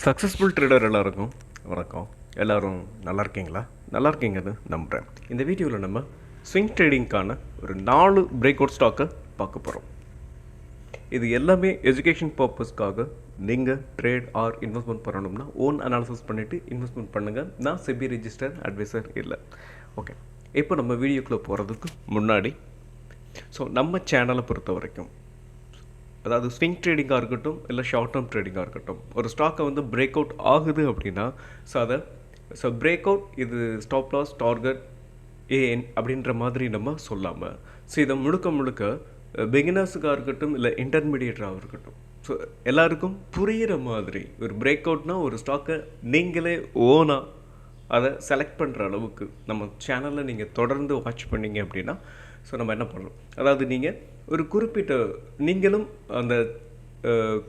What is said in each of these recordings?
Successful trader எல்லாருக்கும் வணக்கம். எல்லோரும் நல்லா இருக்கீங்களா? நல்லா இருக்கீங்கன்னு நம்புகிறேன். இந்த வீடியோவில் நம்ம ஸ்விங் ட்ரேடிங்க்கான ஒரு 4 பிரேக் அவுட் ஸ்டாக்கை பார்க்க போகிறோம். இது எல்லாமே எஜுகேஷன் பர்பஸ்க்காக. நீங்கள் ட்ரேட் ஆர் இன்வெஸ்ட்மெண்ட் பண்ணணும்னா ஓன் அனாலிசிஸ் பண்ணிவிட்டு இன்வெஸ்ட்மெண்ட் பண்ணுங்கள். நான் செபி ரெஜிஸ்டர் அட்வைசர் இல்லை. ஓகே, இப்போ நம்ம வீடியோக்குள்ளே போகிறதுக்கு முன்னாடி நம்ம சேனலை பொறுத்த வரைக்கும், அதாவது ஸ்விங் ட்ரேடிங்காக இருக்கட்டும் இல்லை ஷார்ட் டேர்ம் ட்ரேடிங்காக இருக்கட்டும், ஒரு ஸ்டாக்கை வந்து பிரேக் அவுட் ஆகுது அப்படின்னா பிரேக் அவுட் இது ஸ்டாப் லாஸ் டார்கெட் ஏஎன் அப்படின்ற மாதிரி நம்ம சொல்லாமல் இதை முழுக்க பிகினர்ஸுக்காக இருக்கட்டும் இல்லை இன்டர்மீடியேட்டாக இருக்கட்டும், எல்லாருக்கும் புரிகிற மாதிரி ஒரு பிரேக் அவுட்னா ஒரு ஸ்டாக்கை நீங்களே ஓனாக அதை செலக்ட் பண்ணுற அளவுக்கு நம்ம சேனலில் நீங்கள் தொடர்ந்து வாட்ச் பண்ணிங்க அப்படின்னா நம்ம என்ன பண்ணலாம், அதாவது நீங்கள் ஒரு நீங்களும் அந்த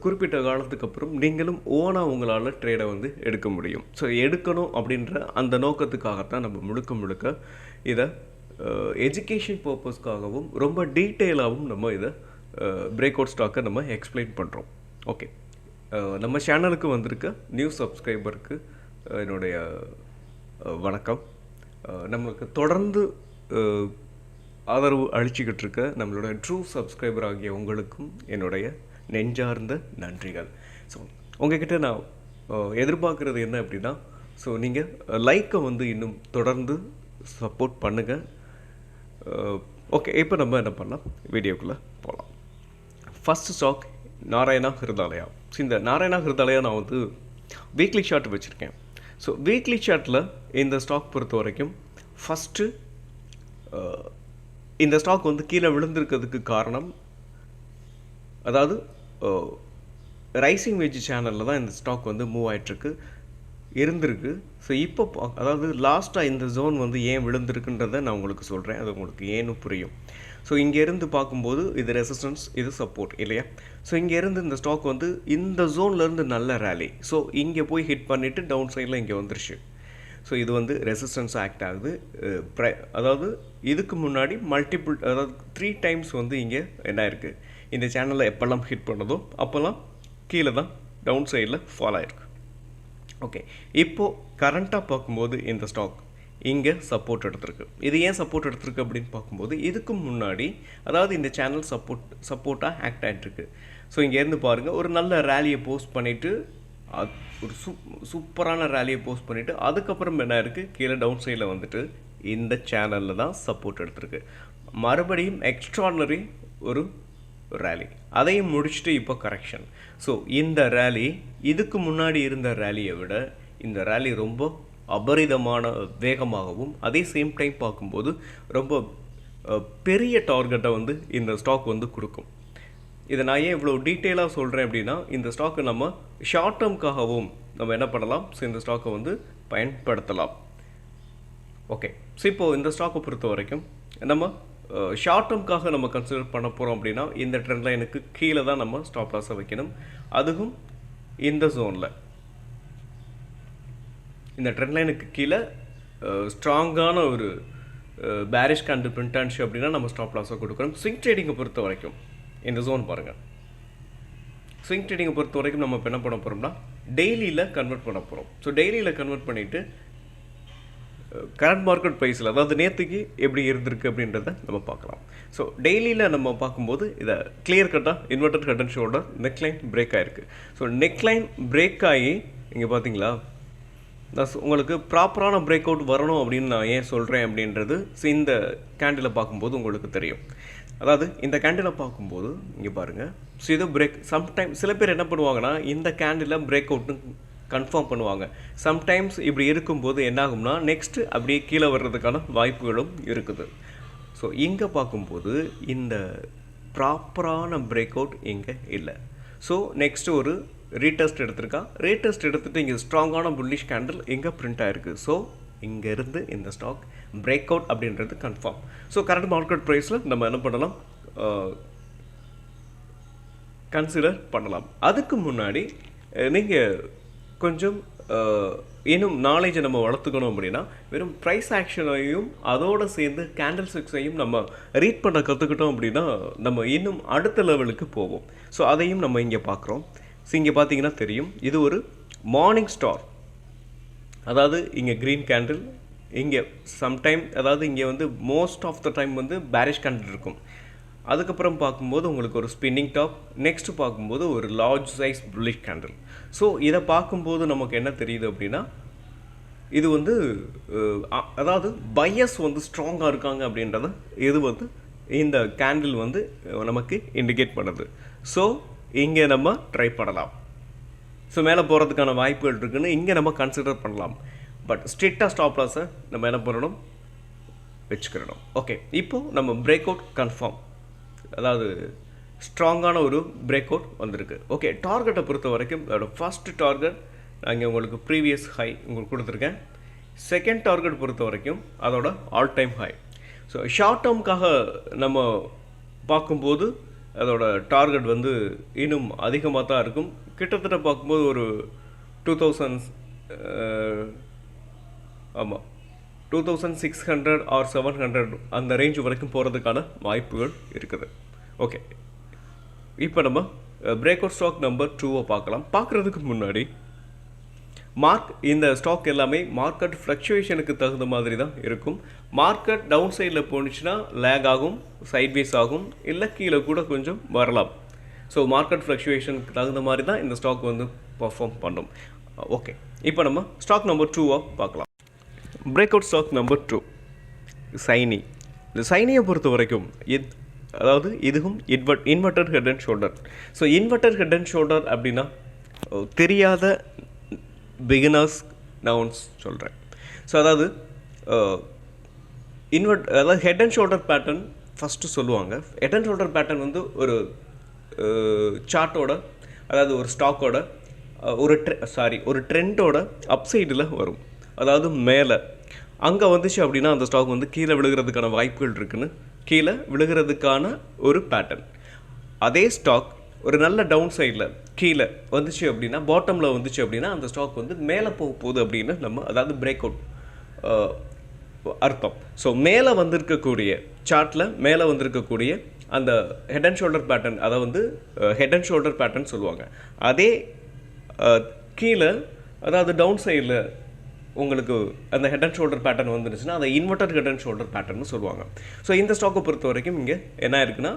குறிப்பிட்ட காலத்துக்கு அப்புறம் நீங்களும் ஓனாக உங்களால் ட்ரேடை வந்து எடுக்க முடியும். எடுக்கணும் அப்படின்ற அந்த நோக்கத்துக்காகத்தான் நம்ம முழுக்க இதை எஜுகேஷன் பர்பஸ்க்காகவும் ரொம்ப டீட்டெயிலாகவும் நம்ம இதை பிரேக் அவுட் ஸ்டாக்கை நம்ம எக்ஸ்பிளைன் பண்ணுறோம். ஓகே, நம்ம சேனலுக்கு வந்திருக்க நியூ சப்ஸ்கிரைபருக்கு என்னுடைய வணக்கம். நம்மளுக்கு தொடர்ந்து ஆதரவு அளிச்சுக்கிட்டு இருக்க நம்மளோட ட்ரூ சப்ஸ்கிரைபர் ஆகிய உங்களுக்கும் என்னுடைய நெஞ்சார்ந்த நன்றிகள். உங்ககிட்ட நான் எதிர்பார்க்குறது என்ன அப்படின்னா, நீங்கள் லைக்கை வந்து இன்னும் தொடர்ந்து சப்போர்ட் பண்ணுங்கள். ஓகே, இப்போ நம்ம என்ன பண்ணலாம், வீடியோக்குள்ளே போகலாம். First stock Narayana Hrudayalaya. இந்த நாராயணா ஹிருதாலயா நான் வந்து வீக்லி சார்ட் வச்சுருக்கேன். வீக்லி சார்ட்டில் இந்த ஸ்டாக் பொறுத்த வரைக்கும் ஃபஸ்ட்டு இந்த ஸ்டாக் வந்து கீழே விழுந்திருக்கிறதுக்கு காரணம், அதாவது ரைசிங் வெஜ் சேனலில் தான் இந்த ஸ்டாக் வந்து மூவ் ஆகிட்டுருக்கு இருந்திருக்கு. இப்போ அதாவது லாஸ்ட்டாக இந்த ஜோன் வந்து ஏன் விழுந்திருக்குன்றதை நான் உங்களுக்கு சொல்கிறேன், அது உங்களுக்கு ஏன்னு புரியும். இங்கேருந்து பார்க்கும்போது இது ரெசிஸ்டன்ஸ், இது சப்போர்ட் இல்லையா? இங்கேருந்து இந்த ஸ்டாக் வந்து இந்த ஜோன்லேருந்து நல்ல ரேலி, இங்கே போய் ஹிட் பண்ணிவிட்டு டவுன் சைடில் இங்கே வந்துருச்சு. இது வந்து ரெசிஸ்டன்ஸ் ஆக்ட் ஆகுது. அதாவது இதுக்கு முன்னாடி அதாவது 3 டைம்ஸ் வந்து இங்கே என்ன இருக்குது, இந்த சேனலில் எப்போல்லாம் ஹிட் பண்ணதோ அப்போல்லாம் கீழே தான் டவுன் சைடில் ஃபால் ஆகிருக்கு. ஓகே, இப்போது கரண்ட்டாக பார்க்கும்போது இந்த ஸ்டாக் இங்கே சப்போர்ட் எடுத்திருக்கு. இது ஏன் சப்போர்ட் எடுத்திருக்கு அப்படின்னு பார்க்கும்போது, இதுக்கு முன்னாடி அதாவது இந்த சேனல் சப்போர்ட்டாக ஆக்ட் ஆகிட்டுருக்கு. இங்கேருந்து பாருங்கள், ஒரு நல்ல ரேலியை போஸ்ட் பண்ணிவிட்டு ஒரு சூப்பரான ரேலியை போஸ்ட் பண்ணிவிட்டு அதுக்கப்புறம் என்ன இருக்குது, கீழே டவுன் சைடில் வந்துட்டு இந்த சேனலில் தான் சப்போர்ட் எடுத்திருக்கு. மறுபடியும் எக்ஸ்ட்ரானரி ஒரு ரேலி, அதையும் முடிச்சுட்டு இப்போ கரெக்ஷன். இந்த ரேலி இதுக்கு முன்னாடி இருந்த ரேலியை விட இந்த ரேலி ரொம்ப அபரிதமான வேகமாகவும் அதே சேம் டைம் பார்க்கும்போது ரொம்ப பெரிய டார்கெட்டை வந்து இந்த ஸ்டாக் வந்து கொடுக்கும். இதை நான் ஏன் இவ்வளோ டீட்டெயிலாக சொல்கிறேன் அப்படின்னா, இந்த ஸ்டாக்கை நம்ம ஷார்ட் டேர்ம்காகவும் நம்ம என்ன பண்ணலாம், இந்த ஸ்டாக்கை வந்து பயன்படுத்தலாம். ஓகே, இப்போது இந்த ஸ்டாக்கை பொறுத்த வரைக்கும் நம்ம ஷார்ட் டேர்ம்காக நம்ம கன்சிடர் பண்ண போகிறோம் அப்படின்னா, இந்த ட்ரெண்ட் லைனுக்கு கீழே தான் நம்ம ஸ்டாப் லாஸை வைக்கணும். அதுவும் இந்த ஜோனில் இந்த ட்ரெண்ட் லைனுக்கு கீழே ஸ்ட்ராங்கான ஒரு பேரிஷ் கேண்டில் பிரிண்ட் ஆனிச்சு அப்படின்னா நம்ம ஸ்டாப் லாஸை கொடுக்குறோம். ஸ்விங் ட்ரேடிங்கை பொறுத்த வரைக்கும் இந்த ஜோன் பாருங்கள். ஸ்விங் ட்ரேடிங்கை பொறுத்த வரைக்கும் நம்ம இப்போ என்ன பண்ண போகிறோம்னா டெய்லியில் கன்வெர்ட் பண்ண போகிறோம். டெய்லியில் கன்வெர்ட் பண்ணிவிட்டு கரண்ட் மார்க்கெட் ப்ரைஸில், அதாவது நேற்றுக்கு எப்படி இருந்திருக்கு அப்படின்றத நம்ம பார்க்கலாம். டெய்லியில் நம்ம பார்க்கும்போது இதை கிளியர் கட்டாக inverted head and shoulder neckline break ஆகிருக்கு. நெக்லைன் பிரேக் ஆகி இங்கே பார்த்தீங்களா, நான் உங்களுக்கு ப்ராப்பரான பிரேக் அவுட் வரணும் அப்படின்னு நான் ஏன் சொல்கிறேன் அப்படின்றது இந்த கேண்டிலை பார்க்கும்போது உங்களுக்கு தெரியும். அதாவது இந்த கேண்டிலை பார்க்கும்போது இங்கே பாருங்கள், இது பிரேக். சம்டைம் சில பேர் என்ன பண்ணுவாங்கன்னா, இந்த கேண்டில் பிரேக் அவுட்னு கன்ஃபார்ம் பண்ணுவாங்க. சம்டைம்ஸ் இப்படி இருக்கும்போது என்னாகும்னா நெக்ஸ்ட்டு அப்படியே கீழே வர்றதுக்கான வாய்ப்புகளும் இருக்குது. இங்கே பார்க்கும்போது இந்த ப்ராப்பரான பிரேக் அவுட் இங்கே இல்லை. நெக்ஸ்ட்டு ஒரு ரீடெஸ்ட் எடுத்திருக்கா. ரீடெஸ்ட் எடுத்துகிட்டு இங்கே ஸ்ட்ராங்கான புல்லிஷ் கேண்டில் இங்கே பிரிண்ட் ஆகிருக்கு. இங்கேருந்து இந்த ஸ்டாக் பிரேக் அவுட் அப்படின்றது கன்ஃபார்ம். கரண்ட் மார்க்கெட் ப்ரைஸில் நம்ம என்ன பண்ணலாம், கன்சிடர் பண்ணலாம். அதுக்கு முன்னாடி நீங்கள் கொஞ்சம் இன்னும் நாலேஜை நம்ம வளர்த்துக்கணும் அப்படின்னா, வெறும் ப்ரைஸ் ஆக்ஷனையும் அதோடு சேர்ந்து கேண்டில் ஸ்டிக்ஸையும் நம்ம ரீட் பண்ண கற்றுக்கிட்டோம் அப்படின்னா நம்ம இன்னும் அடுத்த லெவலுக்கு போவோம். ஸோ அதையும் நம்ம இங்கே பார்க்குறோம். ஸோ இங்கே பார்த்தீங்கன்னா தெரியும், இது ஒரு மார்னிங் ஸ்டார், அதாவது இங்கே க்ரீன் கேண்டில், இங்கே சம்டைம் அதாவது இங்கே வந்து மோஸ்ட் ஆஃப் த டைம் வந்து பேரிஷ் கேண்டில் இருக்கும். அதுக்கப்புறம் பார்க்கும்போது உங்களுக்கு ஒரு ஸ்பின்னிங் டாப், நெக்ஸ்ட்டு பார்க்கும்போது ஒரு large size bullish candle. So இதை பார்க்கும்போது நமக்கு என்ன தெரியுது அப்படின்னா, இது வந்து அதாவது பையர்ஸ் வந்து ஸ்ட்ராங்காக இருக்காங்க அப்படின்றத இது வந்து இந்த கேண்டில் வந்து நமக்கு இண்டிகேட் பண்ணுது. ஸோ இங்கே நம்ம ட்ரை பண்ணலாம். ஸோ மேலே போகிறதுக்கான வாய்ப்புகள் இருக்குதுன்னு இங்கே நம்ம கன்சிடர் பண்ணலாம். பட் ஸ்ட்ரிக்டாக ஸ்டாப் லாஸை நம்ம என்ன பண்ணணும், வச்சுக்கிறணும். ஓகே, இப்போது நம்ம பிரேக் அவுட் கன்ஃபார்ம், அதாவது ஸ்ட்ராங்கான ஒரு பிரேக் அவுட் வந்திருக்கு. ஓகே, டார்கெட்டை பொறுத்த வரைக்கும் அதோட ஃபஸ்ட்டு டார்கெட் நான் இங்கே உங்களுக்கு ப்ரீவியஸ் ஹை உங்களுக்கு கொடுத்துருக்கேன். செகண்ட் டார்கெட் பொறுத்த வரைக்கும் அதோட all time high. So short டேர்முக்காக நம்ம பார்க்கும்போது அதோட டார்கெட் வந்து இன்னும் அதிகமாக தான் இருக்கும். கிட்டத்தட்ட பார்க்கும்போது ஒரு 2000 ஆமாம் 2600 ஆர் 700 அந்த ரேஞ்ச் வரைக்கும் போகிறதுக்கான வாய்ப்புகள் இருக்குது. ஓகே, இப்போ நம்ம பிரேக் அவுட் ஸ்டாக் நம்பர் 2 பார்க்கலாம். பார்க்குறதுக்கு முன்னாடி இந்த ஸ்டாக் எல்லாமே மார்க்கெட் ஃப்ளக்சுவேஷனுக்கு தகுந்த மாதிரி தான் இருக்கும். மார்க்கெட் டவுன் சைடில் போணுச்சுன்னா லேக் ஆகும், சைட்வேஸ் ஆகும், இல்லை கீழே கூட கொஞ்சம் வரலாம். ஸோ மார்க்கெட் ஃப்ளக்சுவேஷனுக்கு தகுந்த மாதிரி தான் இந்த ஸ்டாக் வந்து பர்ஃபார்ம் பண்ணும். ஓகே, இப்போ நம்ம ஸ்டாக் நம்பர் 2 பார்க்கலாம். பிரேக் அவுட் ஸ்டாக் நம்பர் 2 சைனி. இந்த சைனியை பொறுத்த வரைக்கும் அதாவது இதுவும் inverted head and shoulder. So inverted head and shoulder அப்படின்னா தெரியாத பிகினர்ஸ் நான் சொல்கிறேன். ஸோ அதாவது அதாவது head and shoulder pattern first சொல்லுவாங்க. ஹெட் அண்ட் ஷோல்டர் பேட்டர்ன் வந்து ஒரு சார்ட்டோட, அதாவது ஒரு ஸ்டாக்கோட ஒரு ட்ரெண்டோட அப்சைடில் வரும். அதாவது மேலே அங்கே வந்துச்சு அப்படின்னா அந்த ஸ்டாக் வந்து கீழே விழுகிறதுக்கான வாய்ப்புகள் இருக்குன்னு கீழே விழுகிறதுக்கான ஒரு பேட்டர்ன். அதே ஸ்டாக் ஒரு நல்ல டவுன் சைடில் கீழே வந்துச்சு அப்படின்னா, பாட்டமில் வந்துச்சு அப்படின்னா அந்த ஸ்டாக் வந்து மேலே போக போகுது அப்படின்னு நம்ம அதாவது பிரேக் அவுட் அர்த்தம். ஸோ மேலே வந்திருக்கக்கூடிய சார்ட்டில் மேலே வந்திருக்கக்கூடிய அந்த ஹெட் அண்ட் ஷோல்டர் பேட்டர்ன், அதை வந்து ஹெட் அண்ட் ஷோல்டர் பேட்டர்ன் சொல்லுவாங்க. அதே கீழே அதாவது டவுன் சைடில் உங்களுக்கு அந்த ஹெட் அண்ட் ஷோல்டர் பேட்டர்ன் வந்துருச்சுன்னா அதை inverter head and shoulder pattern சொல்லுவாங்க. ஸோ இந்த ஸ்டாக்கை பொறுத்த வரைக்கும் இங்கே என்ன இருக்குன்னா,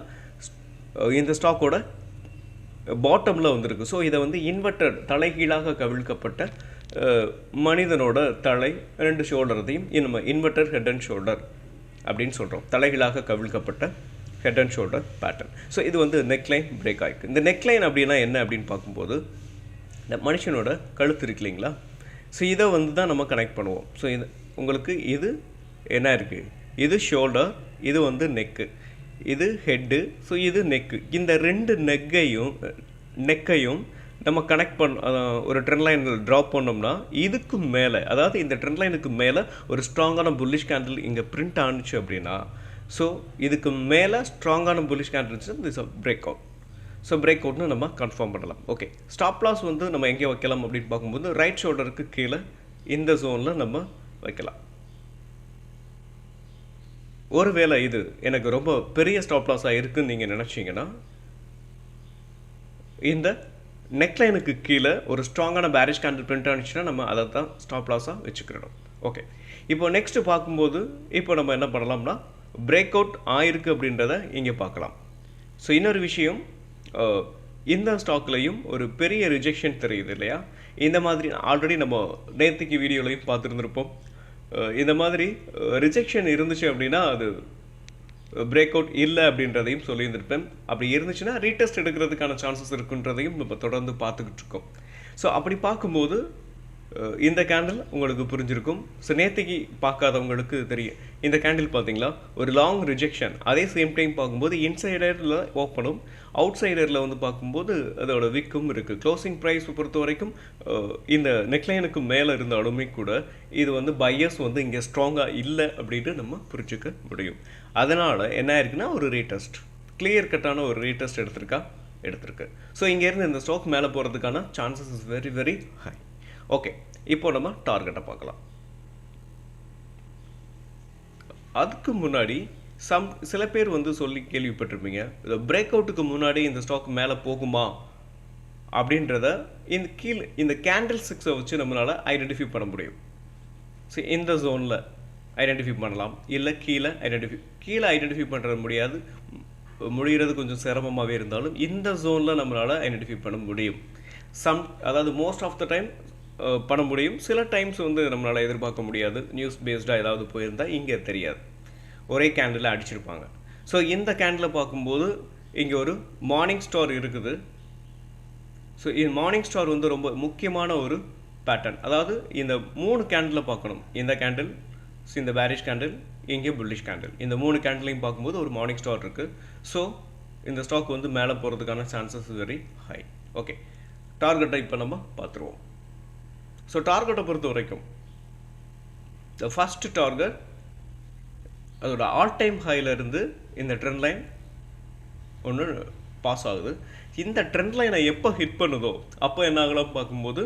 இந்த ஸ்டாக்கோட பாட்டமில் வந்திருக்கு. ஸோ இதை வந்து இன்வெர்டர் தலைகீழாக கவிழ்க்கப்பட்ட மனிதனோட தலை 2 ஷோல்டரையும் நம்ம இன்வெர்டர் ஹெட் அண்ட் ஷோல்டர் அப்படின்னு சொல்கிறோம். தலைகீழாக கவிழ்க்கப்பட்ட head and shoulder pattern. So இது வந்து நெக்லைன் பிரேக் ஆகிருக்கு. இந்த நெக்லைன் அப்படின்னா என்ன அப்படின்னு பார்க்கும்போது, இந்த மனுஷனோட கழுத்து இருக்கு இல்லைங்களா, ஸோ இதை வந்து தான் நம்ம கனெக்ட் பண்ணுவோம். ஸோ இது உங்களுக்கு இது என்ன இருக்குது, இது ஷோல்டர், இது வந்து நெக்கு, இது ஹெட்டு, ஸோ இது நெக்கு. இந்த 2 நெக்கையும் நம்ம கனெக்ட் ஒரு ட்ரெண்ட் லைனில் ட்ராப் பண்ணோம்னா இதுக்கு மேலே, அதாவது இந்த ட்ரெண்ட் லைனுக்கு மேலே ஒரு ஸ்ட்ராங்கான புல்லிஷ் கேண்டில் இங்கே பிரிண்ட் ஆனிச்சு அப்படின்னா, ஸோ இதுக்கு மேலே ஸ்ட்ராங்கான புல்லிஷ் கேண்டில் இருந்துச்சு, this break out. So break அவுட்னு நம்ம கன்ஃபார்ம் பண்ணலாம். ஓகே, ஸ்டாப் லாஸ் வந்து நம்ம எங்கே வைக்கலாம் அப்படின்னு பார்க்கும்போது ரைட் ஷோல்டருக்கு கீழே இந்த ஜோனில் நம்ம வைக்கலாம். ஒருவேளை இது எனக்கு ரொம்ப பெரிய ஸ்டாப் லாஸாக இருக்குன்னு நீங்கள் நினச்சிங்கன்னா இந்த நெக்லைனுக்கு கீழே ஒரு ஸ்ட்ராங்கான பேரிஷ் கேண்டில் பிரிண்ட் ஆனிச்சுன்னா நம்ம அதை தான் ஸ்டாப் லாஸாக வச்சுக்கிறோம். ஓகே, இப்போ நெக்ஸ்ட்டு பார்க்கும்போது இப்போ நம்ம என்ன பண்ணலாம்னா பிரேக் அவுட் ஆயிருக்கு அப்படின்றத இங்கே பார்க்கலாம். ஸோ இன்னொரு விஷயம், இந்த ஸ்டாக்லையும் ஒரு பெரிய ரிஜெக்ஷன் தெரியுது இல்லையா. இந்த மாதிரி ஆல்ரெடி நம்ம நேற்றுக்கு வீடியோலையும் பார்த்துருந்துருப்போம். இந்த மாதிரி ரிஜெக்ஷன் இருந்துச்சு அப்படின்னா அது பிரேக் அவுட் இல்லை அப்படின்றதையும் சொல்லியிருந்திருப்பேன். அப்படி இருந்துச்சுன்னா ரீடெஸ்ட் எடுக்கிறதுக்கான சான்சஸ் இருக்குன்றதையும் நம்ம தொடர்ந்து பார்த்துக்கிட்டு இருக்கோம். ஸோ அப்படி பார்க்கும்போது இந்த கேண்டில் உங்களுக்கு புரிஞ்சிருக்கும். ஸோ நேற்றுக்கு பார்க்காதவங்களுக்கு தெரியும். இந்த கேண்டில் பார்த்தீங்களா ஒரு லாங் ரிஜெக்ஷன், அதே சேம் டைம் பார்க்கும்போது இன்சைடரில் ஓப்பனும் அவுட் சைடரில் வந்து பார்க்கும்போது அதோட விக்கும் இருக்குது. க்ளோசிங் ப்ரைஸ் பொறுத்த வரைக்கும் இந்த நெக்லைனுக்கு மேலே இருந்தாலுமே கூட இது வந்து பையர்ஸ் வந்து இங்கே ஸ்ட்ராங்காக இல்லை அப்படின்ட்டு நம்ம புரிஞ்சுக்க முடியும். அதனால் என்ன ஆயிருக்குன்னா ஒரு ரீடெஸ்ட், கிளியர் கட்டான ஒரு ரீடெஸ்ட் எடுத்திருக்கு. ஸோ இங்கேருந்து இந்த ஸ்டாக் மேலே போகிறதுக்கான chances is very very high. Okay, இப்போ நம்ம டார்கெட்டை பார்க்கலாம். அதுக்கு முன்னாடி சில பேர் வந்து சொல்லி கேள்விப்பட்டிருப்பீங்க, இந்த பிரேக் அவுட்டுக்கு முன்னாடி இந்த ஸ்டாக் மேலே போகுமா அப்படின்றத இந்த கேண்டில் ஸ்டிக்ஸை வச்சு நம்மளால் ஐடென்டிஃபை பண்ண முடியும். ஸோ இந்த ஜோனில் ஐடென்டிஃபை பண்ணலாம், இல்லை கீழே ஐடென்டிஃபை பண்ணுறது முடிகிறது கொஞ்சம் சிரமமாகவே இருந்தாலும் இந்த ஜோனில் நம்மளால் ஐடென்டிஃபை பண்ண முடியும். அதாவது மோஸ்ட் ஆஃப் த டைம் பண்ண முடியும். சில டைம்ஸ் வந்து நம்மளால் எதிர்பார்க்க முடியாது. நியூஸ் பேஸ்டாக ஏதாவது போயிருந்தால் இங்கே தெரியாது, ஒரே கேண்டில் அடிச்சிருப்பாங்க. ஸோ இந்த கேண்டில் பார்க்கும்போது இங்கே ஒரு மார்னிங் ஸ்டார் இருக்குது. ஸோ இந்த மார்னிங் ஸ்டார் வந்து ரொம்ப முக்கியமான ஒரு பேட்டர்ன். அதாவது இந்த 3 கேண்டில் பார்க்கணும். இந்த கேண்டில், இந்த பேரிஷ் கேண்டில், இங்கே புல்லிஷ் கேண்டில், இந்த 3 கேண்டிலையும் பார்க்கும்போது ஒரு மார்னிங் ஸ்டார் இருக்குது. ஸோ இந்த ஸ்டாக் வந்து மேலே போகிறதுக்கான சான்சஸ் வெரி ஹை. ஓகே, டார்கெட்டை இப்போ நம்ம பார்த்துருவோம். ஸோ டார்கெட்டை பொறுத்த வரைக்கும் த ஃபஸ்ட் டார்கெட் அதோட ஆல் டைம் ஹையிலேருந்து இந்த ட்ரெண்ட் லைன் ஒன்று பாஸ் ஆகுது. இந்த ட்ரெண்ட் லைனை எப்போ ஹிட் பண்ணுதோ அப்போ என்ன ஆகலாம் பார்க்கும்போது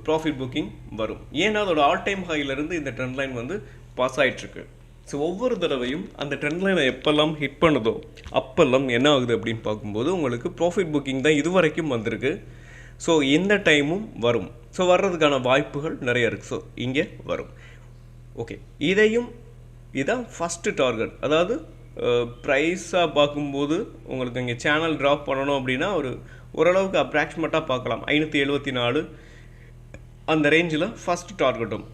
ப்ராஃபிட் புக்கிங் வரும். ஏன்னா அதோட ஆல் டைம் ஹையிலேருந்து இந்த ட்ரெண்ட் லைன் வந்து பாஸ் ஆகிட்டுருக்கு. ஸோ ஒவ்வொரு தடவையும் அந்த ட்ரெண்ட் லைனை எப்போல்லாம் ஹிட் பண்ணுதோ அப்போல்லாம் என்ன ஆகுது அப்படின்னு பார்க்கும்போது உங்களுக்கு ப்ராஃபிட் புக்கிங் தான் இதுவரைக்கும் வந்திருக்கு. ஸோ இந்த டைமும் வரும். ஸோ வர்றதுக்கான வாய்ப்புகள் நிறைய இருக்குது. ஸோ இங்கே வரும். ஓகே, இதான் ஃபஸ்ட்டு டார்கெட். அதாவது ப்ரைஸாக பார்க்கும்போது உங்களுக்கு இங்கே சேனல் ட்ராப் பண்ணணும் அப்படின்னா ஓரளவுக்கு அப்ராக்சிமேட்டாக பார்க்கலாம். 574 அந்த ரேஞ்சில் ஃபஸ்ட் டார்கெட்டும்.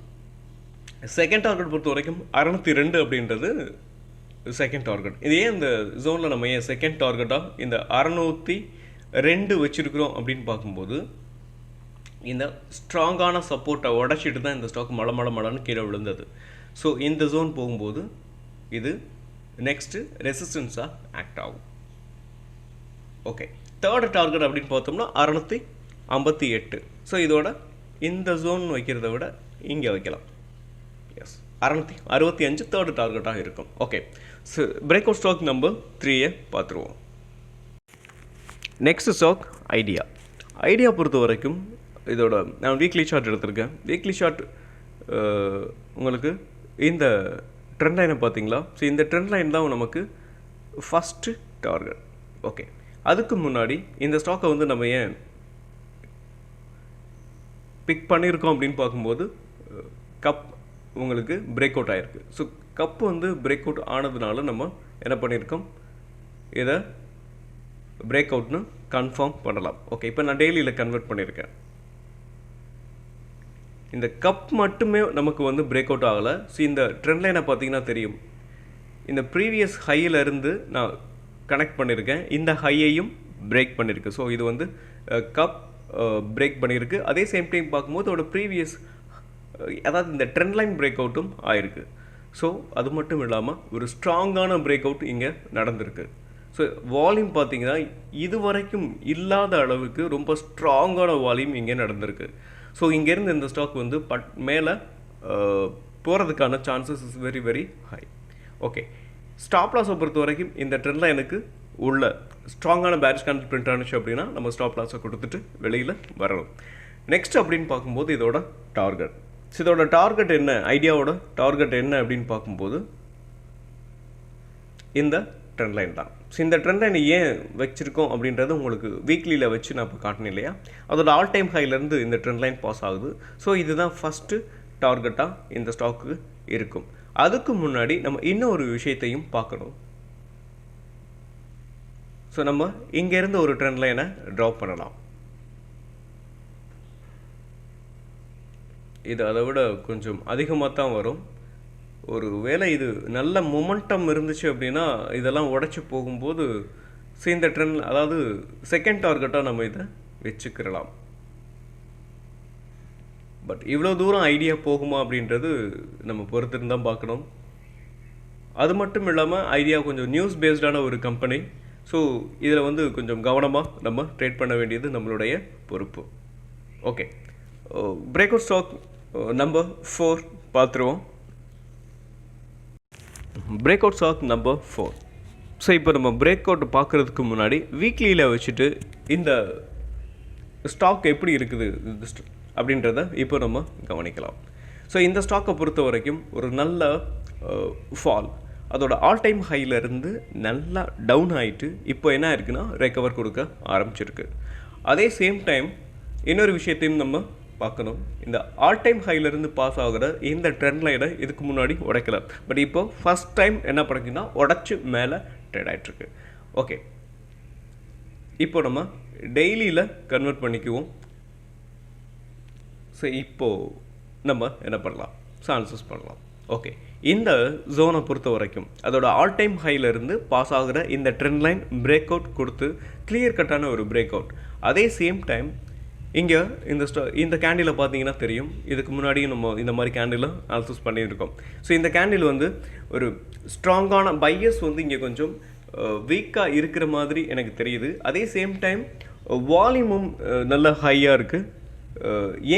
செகண்ட் டார்கெட் பொறுத்த வரைக்கும் 602 அப்படின்றது செகண்ட் டார்கெட். இதே இந்த ஜோனில் நம்ம ஏன் செகண்ட் டார்கெட்டாக இந்த 602 வச்சுருக்கிறோம் அப்படின்னு பார்க்கும்போது இந்த ஸ்ட்ராங்கான சப்போர்ட்டை உடச்சிட்டு தான் இந்த ஸ்டாக் மழன்னு கீழே விழுந்தது. ஸோ இந்த ஜோன் போகும்போது இது நெக்ஸ்ட்டு ரெசிஸ்டன்ஸாக ஆக்ட் ஆகும். ஓகே, தேர்டு டார்கெட் அப்படின்னு பார்த்தோம்னா 658. ஸோ இதோட இந்த ஜோன் வைக்கிறத விட இங்கே வைக்கலாம். எஸ், 665 தேர்டு டார்கெட்டாக இருக்கும். Okay, so break out stock number 3 பார்த்துருவோம். நெக்ஸ்ட் ஸ்டாக் ஐடியா பொறுத்த வரைக்கும் இதோட நான் வீக்லி சார்ட் எடுத்திருக்கேன். வீக்லி சார்ட் உங்களுக்கு இந்த ட்ரெண்ட் லைனை பார்த்தீங்களா? ஸோ இந்த ட்ரெண்ட் லைன் தான் நமக்கு ஃபஸ்ட்டு டார்கெட். ஓகே, அதுக்கு முன்னாடி இந்த ஸ்டாக்கை வந்து நம்ம ஏன் பிக் பண்ணியிருக்கோம் அப்படின்னு பார்க்கும்போது கப் உங்களுக்கு பிரேக் அவுட் ஆகிருக்கு. ஸோ கப் வந்து பிரேக் அவுட் ஆனதுனால நம்ம என்ன பண்ணியிருக்கோம், இதை பிரேக் அவுட்னு கன்ஃபார்ம் பண்ணலாம். ஓகே, இப்போ நான் டெய்லியில் கன்வெர்ட் பண்ணியிருக்கேன். இந்த கப் மட்டுமே நமக்கு வந்து பிரேக் அவுட் ஆகலை. ஸோ இந்த ட்ரெண்ட் லைனை பார்த்தீங்கன்னா தெரியும், இந்த ப்ரீவியஸ் ஹையிலேருந்து நான் கனெக்ட் பண்ணியிருக்கேன், இந்த ஹையையும் பிரேக் பண்ணியிருக்கு. ஸோ இது வந்து கப் பிரேக் பண்ணியிருக்கு. அதே சேம் டைம் பார்க்கும்போது அதோட ப்ரீவியஸ் அதாவது இந்த ட்ரெண்ட் லைன் பிரேக் அவுட்டும் ஆயிருக்கு. ஸோ அது மட்டும் இல்லாமல் ஒரு ஸ்ட்ராங்கான பிரேக் அவுட் இங்கே நடந்திருக்கு. ஸோ வால்யூம் பார்த்தீங்கன்னா இது வரைக்கும் இல்லாத அளவுக்கு ரொம்ப ஸ்ட்ராங்கான வால்யூம் இங்கே நடந்திருக்கு. ஸோ இங்கேருந்து இந்த ஸ்டாக் வந்து மேலே போகிறதுக்கான chances is very very high. Okay, stop லாஸை பொறுத்த வரைக்கும் இந்த ட்ரெண்டில் எனக்கு உள்ள ஸ்ட்ராங்கான பேரிஷ் கேண்டில் பிரிண்ட் ஆனிச்சு அப்படின்னா நம்ம ஸ்டாப் லாஸை கொடுத்துட்டு வெளியில் வரணும். நெக்ஸ்ட் அப்படின்னு பார்க்கும்போது இதோட டார்கெட். ஸோ இதோட டார்கெட் என்ன, ஐடியாவோட டார்கெட் என்ன அப்படின்னு பார்க்கும்போது இந்த ட்ரெண்ட் லைன் தான். ஸோ இந்த ட்ரெண்ட் லைன் ஏன் வச்சுருக்கோம் அப்படின்றது உங்களுக்கு வீக்லியில் வச்சு நான் இப்போ காட்டினேன் இல்லையா, அதோட ஆல் டைம் ஹைலேருந்து இந்த ட்ரெண்ட் லைன் பாஸ் ஆகுது. ஸோ இதுதான் ஃபஸ்ட்டு டார்கெட்டாக இந்த ஸ்டாக்கு இருக்கும். அதுக்கு முன்னாடி நம்ம இன்னொரு விஷயத்தையும் பார்க்கணும். ஸோ நம்ம இங்கேருந்து ஒரு ட்ரெண்ட் லைனை ட்ராப் பண்ணலாம். இது அதை விட கொஞ்சம் அதிகமாக தான் வரும். ஒரு வேளை இது நல்ல மொமெண்டம் இருந்துச்சு அப்படின்னா இதெல்லாம் உடச்சி போகும்போது இந்த ட்ரெண்ட் அதாவது செகண்ட் டார்கெட்டாக நம்ம இதை வச்சுக்கிடலாம். பட் இவ்வளோ தூரம் ஐடியா போகுமா அப்படின்றது நம்ம பொறுத்திருந்து தான் பார்க்கணும். அது மட்டும் இல்லாமல் ஐடியா கொஞ்சம் நியூஸ் பேஸ்டான ஒரு கம்பெனி. ஸோ இதில் வந்து கொஞ்சம் கவனமாக நம்ம ட்ரேட் பண்ண வேண்டியது நம்மளுடைய பொறுப்பு. Okay, break out stock number 4 பார்த்துருவோம். Break out stock number 4. So இப்போ நம்ம பிரேக் அவுட் பார்க்குறதுக்கு முன்னாடி வீக்லியில் வச்சுட்டு இந்த ஸ்டாக் எப்படி இருக்குது அப்படின்றத இப்போ நம்ம கவனிக்கலாம். ஸோ இந்த ஸ்டாக்கை பொறுத்த வரைக்கும் ஒரு நல்ல ஃபால், அதோட ஆல் டைம் ஹையிலேருந்து நல்லா டவுன் ஆகிட்டு இப்போ என்ன இருக்குன்னா ரெக்கவர் கொடுக்க ஆரம்பிச்சிருக்கு. அதே சேம் டைம் இன்னொரு விஷயத்தையும் நம்ம பார்க்கணும். இந்த ஆல் டைம் ஹைலேருந்து பாஸ் ஆகிற இந்த ட்ரெண்ட் லைனை இதுக்கு முன்னாடி உடைக்கல. பட் இப்போ ஃபஸ்ட் டைம் என்ன பண்ணுறீங்கன்னா உடச்சி மேலே ட்ரேட் ஆகிட்டுருக்கு. ஓகே, இப்போ நம்ம டெய்லியில் கன்வெர்ட் பண்ணிக்குவோம். ஸோ இப்போது நம்ம என்ன பண்ணலாம், அனாலிசிஸ் பண்ணலாம். ஓகே, இந்த ஜோனை பொறுத்த வரைக்கும் அதோட ஆல் டைம் ஹைலேருந்து பாஸ் ஆகிற இந்த ட்ரெண்ட் லைன் பிரேக் அவுட் கொடுத்து கிளியர் கட்டான ஒரு பிரேக் அவுட். அதே சேம் டைம் இங்கே இந்த கேண்டிலை பார்த்தீங்கன்னா தெரியும், இதுக்கு முன்னாடியும் நம்ம இந்த மாதிரி கேண்டிலை அனாலிசிஸ் பண்ணியிருக்கோம். ஸோ இந்த கேண்டில் வந்து ஒரு ஸ்ட்ராங்கான பையஸ் வந்து இங்கே கொஞ்சம் வீக்காக இருக்கிற மாதிரி எனக்கு தெரியுது. அதே சேம் டைம் வால்யூமும் நல்ல ஹையாக இருக்குது.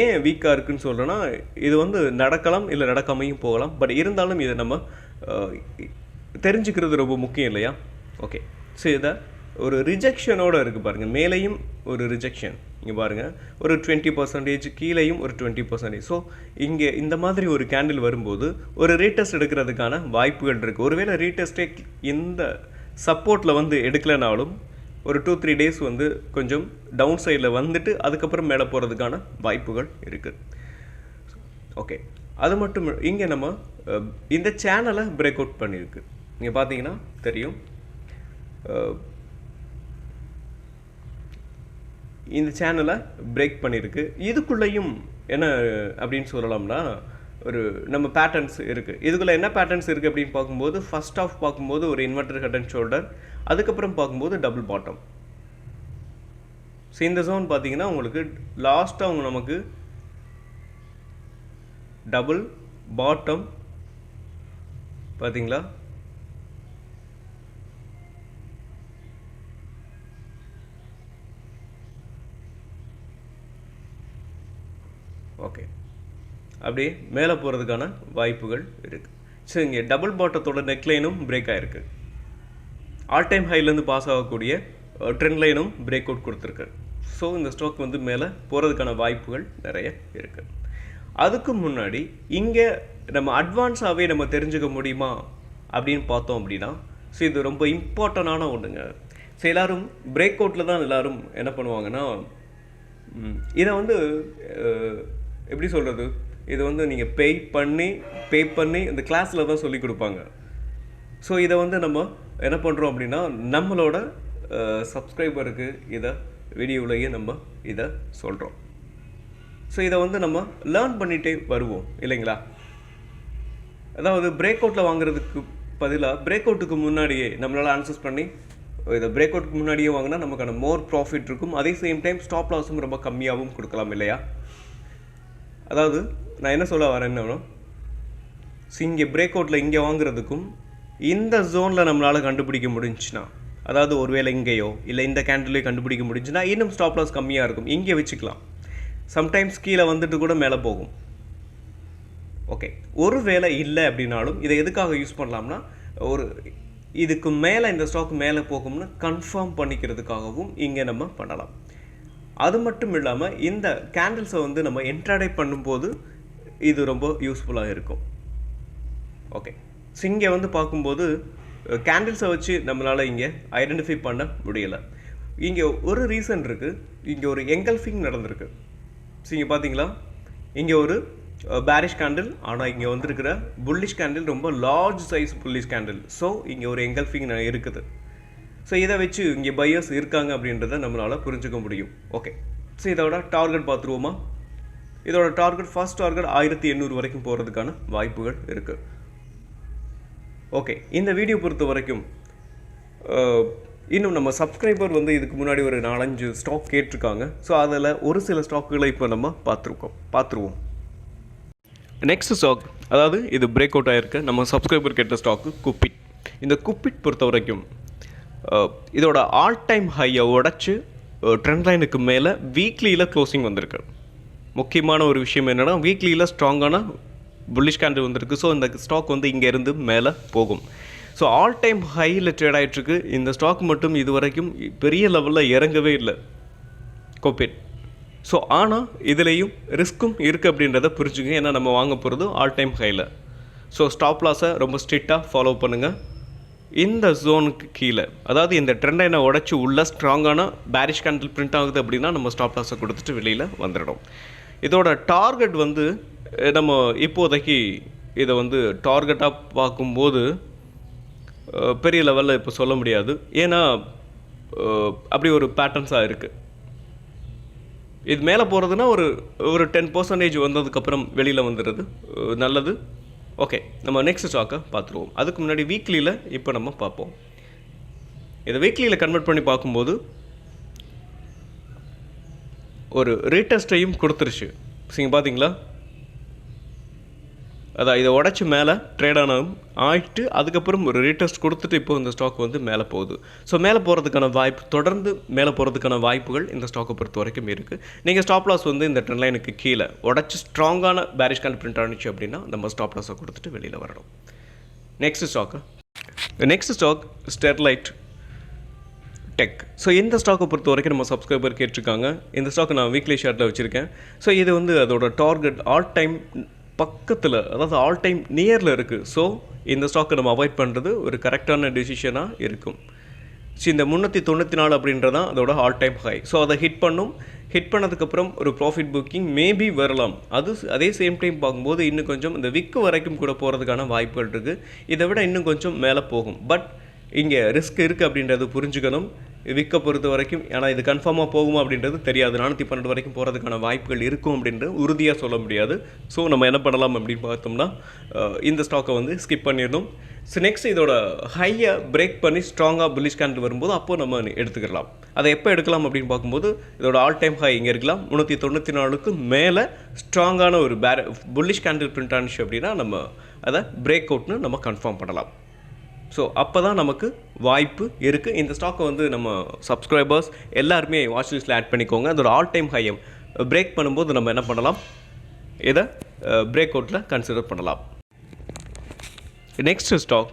ஏன் வீக்காக இருக்குதுன்னு சொல்கிறேன்னா, இது வந்து நடக்கலாம் இல்லை நடக்காமையும் போகலாம். பட் இருந்தாலும் இதை நம்ம தெரிஞ்சுக்கிறது ரொம்ப முக்கியம் இல்லையா? ஓகே, ஸோ இதை ஒரு ரிஜெக்ஷனோடு இருக்குது பாருங்கள். மேலேயும் ஒரு ரிஜெக்ஷன் இங்கே பாருங்கள், ஒரு 20%, கீழேயும் ஒரு 20%. ஸோ இங்கே இந்த மாதிரி ஒரு கேண்டில் வரும்போது ஒரு ரீடெஸ்ட் எடுக்கிறதுக்கான வாய்ப்புகள் இருக்குது. ஒருவேளை ரீடெஸ்ட்டே இந்த சப்போர்ட்டில் வந்து எடுக்கலைனாலும் ஒரு 2-3 டேஸ் வந்து கொஞ்சம் டவுன் சைடில் வந்துட்டு அதுக்கப்புறம் மேலே போகிறதுக்கான வாய்ப்புகள் இருக்குது. ஓகே, அது மட்டும் இங்கே நம்ம இந்த சேனலை பிரேக் அவுட் பண்ணியிருக்கு. இங்கே பார்த்தீங்கன்னா தெரியும், இந்த சேனலை பிரேக் பண்ணியிருக்கு. இதுக்குள்ளேயும் என்ன அப்படின்னு சொல்லலாம்னா, ஒரு நம்ம பேட்டர்ன்ஸ் இருக்குது. இதுக்குள்ளே என்ன பேட்டர்ன்ஸ் இருக்குது அப்படின்னு பார்க்கும்போது, ஃபர்ஸ்ட் ஆஃப் பார்க்கும்போது ஒரு இன்வெர்டர் ஹெட் அண்ட் ஷோல்டர், அதுக்கப்புறம் பார்க்கும்போது டபுள் பாட்டம். ஸோ இந்த ஜோன் பார்த்தீங்கன்னா உங்களுக்கு லாஸ்ட்டாக அவங்க நமக்கு டபுள் பாட்டம் பார்த்தீங்களா, ஓகே, அப்படியே மேலே போகிறதுக்கான வாய்ப்புகள் இருக்குது. ஸோ இங்கே டபுள் பாட்டத்தோட நெக்லைனும் பிரேக் ஆகிருக்கு. ஆல் டைம் ஹைலேருந்து பாஸ் ஆகக்கூடிய ட்ரெண்ட் லைனும் பிரேக் அவுட் கொடுத்துருக்கு. ஸோ இந்த ஸ்டாக் வந்து மேலே போகிறதுக்கான வாய்ப்புகள் நிறைய இருக்குது. அதுக்கு முன்னாடி இங்கே நம்ம அட்வான்ஸாகவே நம்ம தெரிஞ்சுக்க முடியுமா அப்படின்னு பார்த்தோம் அப்படின்னா, ஸோ இது ரொம்ப இம்பார்ட்டண்டான ஒன்றுங்க. ஸோ எல்லோரும் பிரேக் அவுட்டில் தான் எல்லோரும் என்ன பண்ணுவாங்கன்னா, இதை வந்து எப்படி சொல்கிறது, இது வந்து நீங்கள் பே பண்ணி இந்த கிளாஸில் தான் சொல்லி கொடுப்பாங்க. ஸோ இதை வந்து நம்ம என்ன பண்ணுறோம் அப்படின்னா, நம்மளோட சப்ஸ்கிரைபருக்கு இதை வீடியோவிலேயே நம்ம இதை சொல்கிறோம். ஸோ இதை வந்து நம்ம லேர்ன் பண்ணிகிட்டே வருவோம் இல்லைங்களா? அதாவது பிரேக் அவுட்டில் வாங்குறதுக்கு பதிலாக பிரேக் அவுட்டுக்கு முன்னாடியே நம்மளால் ஆன்சர்ஸ் பண்ணி இதை பிரேக் அவுட்டுக்கு முன்னாடியே வாங்கினா நமக்கான மோர் ப்ராஃபிட் இருக்கும். அதே சேம் டைம் ஸ்டாப் லாஸும் ரொம்ப கம்மியாகவும் கொடுக்கலாம் இல்லையா? அதாவது நான் என்ன சொல்ல வரேன்னா, இங்கே பிரேக் அவுட்டில் இங்கே வாங்குறதுக்கும் இந்த ஜோனில் நம்மளால் கண்டுபிடிக்க முடிஞ்சுன்னா, அதாவது ஒருவேளை இங்கேயோ இல்லை இந்த கேண்டிலையோ கண்டுபிடிக்க முடிஞ்சுன்னா இன்னும் ஸ்டாப் லாஸ் கம்மியாக இருக்கும். இங்கே வச்சுக்கலாம். சம்டைம்ஸ் கீழே வந்துட்டு கூட மேலே போகும். ஓகே, ஒரு வேளை இல்லை அப்படின்னாலும் இதை எதுக்காக யூஸ் பண்ணலாம்னா, ஒரு இதுக்கு மேலே இந்த ஸ்டாக் மேலே போகும்னு கன்ஃபார்ம் பண்ணிக்கிறதுக்காகவும் இங்கே நம்ம பண்ணலாம். அது மட்டும் இல்லாமல் இந்த கேண்டில்ஸை வந்து நம்ம என்ட்ராடே பண்ணும்போது இது ரொம்ப யூஸ்ஃபுல்லாக இருக்கும். ஓகே, ஸோ இங்கே வந்து பார்க்கும்போது கேண்டில்ஸை வச்சு நம்மளால் இங்கே ஐடென்டிஃபை பண்ண முடியலை. இங்கே ஒரு ரீசன் இருக்குது. இங்கே ஒரு எங்கல்ஃபிங் நடந்திருக்கு. ஸோ இங்கே பார்த்தீங்களா, இங்கே ஒரு பேரிஷ் கேண்டில், ஆனால் இங்கே வந்துருக்கிற புல்லிஷ் கேண்டில் ரொம்ப large size bullish candle. So இங்கே ஒரு எங்கல்ஃபிங் இருக்குது. ஸோ இதை வச்சு இங்கே பையர்ஸ் இருக்காங்க அப்படின்றத நம்மளால் புரிஞ்சுக்க முடியும். ஓகே, ஸோ இதோட டார்கெட் பார்த்துருவோமா? இதோட டார்கெட் ஃபர்ஸ்ட் டார்கெட் 1800 வரைக்கும் போகிறதுக்கான வாய்ப்புகள் இருக்குது. ஓகே, இந்த வீடியோ பொறுத்த வரைக்கும் இன்னும் நம்ம சப்ஸ்கிரைபர் வந்து இதுக்கு முன்னாடி ஒரு 4-5 ஸ்டாக் கேட்டிருக்காங்க. ஸோ அதில் ஒரு சில ஸ்டாக்குகளை இப்போ நம்ம பார்த்துருவோம். நெக்ஸ்ட் ஸ்டாக், அதாவது இது பிரேக் அவுட் ஆகிருக்கு நம்ம சப்ஸ்கிரைபர் கேட்ட ஸ்டாக்கு குப்பிட். இந்த குப்பிட் பொறுத்த வரைக்கும் இதோட ஆல் டைம் ஹையை உடச்சி ட்ரெண்ட் லைனுக்கு மேலே வீக்லியில் க்ளோசிங் வந்திருக்கு. முக்கியமான ஒரு விஷயம் என்னென்னா, வீக்லியில் ஸ்ட்ராங்கான புல்லிஷ் கேண்டில் வந்திருக்கு. ஸோ இந்த ஸ்டாக் வந்து இங்கேருந்து மேலே போகும். ஸோ ஆல் டைம் ஹையில் ட்ரேட் ஆகிட்டுருக்கு. இந்த ஸ்டாக் மட்டும் இது வரைக்கும் பெரிய லெவலில் இறங்கவே இல்லை குப்பிட். ஸோ ஆனால் இதுலேயும் ரிஸ்க்கும் இருக்குது அப்படின்றத புரிஞ்சுங்க. ஏன்னா நம்ம வாங்க போகிறது ஆல் டைம் ஹையில். ஸோ ஸ்டாப் லாஸை ரொம்ப ஸ்ட்ரிக்டாக ஃபாலோ பண்ணுங்கள். இந்த ஜோனுக்கு கீழே, அதாவது இந்த ட்ரெண்ட் லைனை உடச்சி உள்ள ஸ்ட்ராங்கான பேரிஷ் கேண்டில் பிரிண்ட் ஆகுது அப்படின்னா நம்ம ஸ்டாப் லாஸை கொடுத்துட்டு வெளியில் வந்துடும். இதோட டார்கெட் வந்து நம்ம இப்போதைக்கு இதை வந்து டார்கெட்டாக பார்க்கும்போது பெரிய லெவலில் இப்போ சொல்ல முடியாது. ஏன்னா அப்படி ஒரு பேட்டர்ன்ஸாக இருக்குது. இது மேலே போகிறதுனா ஒரு 10% வந்ததுக்கப்புறம் வெளியில் வந்துடுறது நல்லது. ஓகே, நம்ம நெக்ஸ்ட் ஸ்டாக்கை பார்த்துருவோம். அதுக்கு முன்னாடி வீக்லியில் இப்போ நம்ம பார்ப்போம். இதை வீக்லியில் கன்வெர்ட் பண்ணி பார்க்கும்போது ஒரு ரீடெஸ்ட்டையும் கொடுத்துருச்சு. நீங்கள் பார்த்தீங்களா, அதான் இதை உடச்சி மேலே ட்ரேட் ஆகிட்டு அதுக்கப்புறம் ஒரு ரீடெஸ்ட் கொடுத்துட்டு இப்போ இந்த ஸ்டாக் வந்து மேலே போகுது. ஸோ மேலே போகிறதுக்கான வாய்ப்பு, தொடர்ந்து மேலே போகிறதுக்கான வாய்ப்புகள் இந்த ஸ்டாக்கை பொறுத்த வரைக்கும் இருக்குது. நீங்கள் ஸ்டாப் லாஸ் வந்து இந்த ட்ரெண்ட் லைனுக்கு கீழே உடச்சி ஸ்ட்ராங்கான பேரிஷ் கேண்டில் பிரிண்ட் ஆனிச்சு அப்படின்னா நம்ம ஸ்டாப் லாஸை கொடுத்துட்டு வெளியில் வரணும். Next stock Sterlite tech. So இந்த ஸ்டாக்கை பொறுத்த வரைக்கும் நம்ம சப்ஸ்கிரைபர் கேட்டிருக்காங்க. இந்த ஸ்டாக்கை நான் வீக்லி ஷார்ட்டில் வச்சுருக்கேன். ஸோ இது வந்து அதோட டார்கெட் ஆல் டைம் பக்கத்தில், அதாவது ஆல் டைம் நியரில் இருக்குது. ஸோ இந்த ஸ்டாக்கை நம்ம அவாய்ட் பண்ணுறது ஒரு கரெக்டான டெசிஷனாக இருக்கும். ஸோ இந்த 394 அப்படின்றதான் அதோட ஆல் டைம் ஹை. ஸோ அதை ஹிட் பண்ணதுக்கப்புறம் ஒரு ப்ராஃபிட் புக்கிங் மேபி வரலாம். அதே சேம் டைம் பார்க்கும்போது இன்னும் கொஞ்சம் இந்த விக்கு வரைக்கும் கூட போகிறதுக்கான வாய்ப்புகள் இருக்குது. இதை விட இன்னும் கொஞ்சம் மேலே போகும். பட் இங்கே ரிஸ்க் இருக்குது அப்படின்றது புரிஞ்சுக்கணும். விற்க பொறுத்த வரைக்கும், ஏன்னா இது கன்ஃபார்மாக போகுமா அப்படின்றது தெரியாது. 412 வரைக்கும் போகிறதுக்கான வாய்ப்புகள் இருக்கும் அப்படின்றது உறுதியாக சொல்ல முடியாது. ஸோ நம்ம என்ன பண்ணலாம் அப்படின்னு பார்த்தோம்னா இந்த ஸ்டாக்கை வந்து ஸ்கிப் பண்ணிடணும். ஸோ நெக்ஸ்ட் இதோட ஹையை பிரேக் பண்ணி ஸ்ட்ராங்காக புல்லிஷ் கேண்டில் வரும்போது அப்போது நம்ம எடுத்துக்கலாம். அதை எப்போ எடுக்கலாம் அப்படின்னு பார்க்கும்போது இதோட ஆல் டைம் ஹை இங்கே இருக்கலாம். 394க்கு மேலே ஸ்ட்ராங்கான ஒரு புல்லிஷ் கேண்டில் பிரிண்ட் ஆனிச்சு அப்படின்னா நம்ம அதை பிரேக் அவுட்னு நம்ம கன்ஃபார்ம் பண்ணலாம். ஸோ அப்போ தான் நமக்கு வாய்ப்பு இருக்குது. இந்த ஸ்டாக்கை வந்து நம்ம சப்ஸ்கிரைபர்ஸ் எல்லாருமே வாட்ச் லிஸ்ட்டில் ஆட் பண்ணிக்கோங்க. அதோட ஆல் டைம் ஹையை பிரேக் பண்ணும்போது நம்ம என்ன பண்ணலாம், இதை பிரேக் அவுட்டில் கன்சிடர் பண்ணலாம். Next stock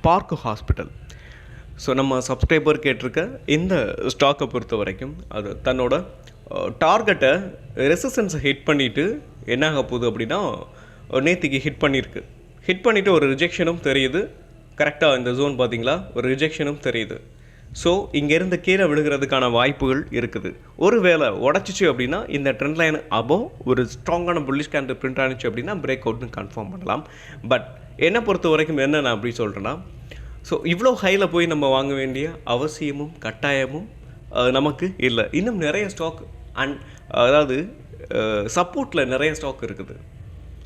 Park Hospital. So நம்ம சப்ஸ்கிரைபர் கேட்டிருக்க இந்த ஸ்டாக்கை பொறுத்த வரைக்கும் அது தன்னோட டார்கெட்டை ரெசிஸ்டன்ஸை ஹிட் பண்ணிவிட்டு என்ன ஆக போகுது அப்படின்னா நேற்றுக்கு ஹிட் பண்ணிவிட்டு ஒரு ரிஜெக்ஷனும் தெரியுது. கரெக்டாக இந்த ஜோன் பார்த்தீங்களா, ஒரு ரிஜெக்ஷனும் தெரியுது. ஸோ இங்கேருந்து கீழே விழுகிறதுக்கான வாய்ப்புகள் இருக்குது. ஒரு வேளை உடச்சிச்சு அப்படின்னா இந்த ட்ரெண்ட் லைன் அபோவ் ஒரு ஸ்ட்ராங்கான புல்லிஷ் கேண்டில் பிரிண்ட் ஆனிச்சு அப்படின்னா பிரேக் அவுட்னு கன்ஃபார்ம் பண்ணலாம். பட் என்னை பொறுத்த வரைக்கும் என்ன நான் அப்படி சொல்கிறேன்னா, ஸோ இவ்வளோ ஹையில் போய் நம்ம வாங்க வேண்டிய அவசியமும் கட்டாயமும் நமக்கு இல்லை. இன்னும் நிறைய ஸ்டாக் அதாவது சப்போர்ட்டில் நிறைய ஸ்டாக் இருக்குது.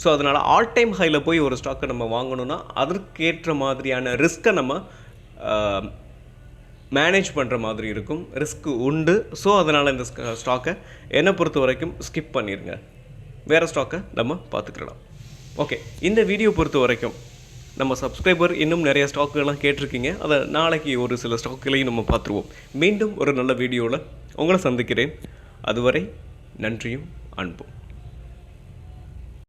ஸோ அதனால் ஆல் டைம் ஹையில் போய் ஒரு ஸ்டாக்கை நம்ம வாங்கணுன்னா அதற்கேற்ற மாதிரியான ரிஸ்க்கை நம்ம மேனேஜ் பண்ணுற மாதிரி இருக்கும். ரிஸ்க்கு உண்டு. ஸோ அதனால் இந்த ஸ்டாக்கை என்னை பொறுத்த வரைக்கும் ஸ்கிப் பண்ணிடுங்க. வேறு ஸ்டாக்கை நம்ம பார்த்துக்கலாம். ஓகே, இந்த வீடியோ பொறுத்த வரைக்கும் நம்ம சப்ஸ்கிரைபர் இன்னும் நிறைய ஸ்டாக்குகள்லாம் கேட்டிருக்கீங்க. அதை நாளைக்கு ஒரு சில ஸ்டாக்குகளையும் நம்ம பார்த்துருவோம். மீண்டும் ஒரு நல்ல வீடியோவில் உங்களை சந்திக்கிறேன். அதுவரை நன்றியும் அன்பும்.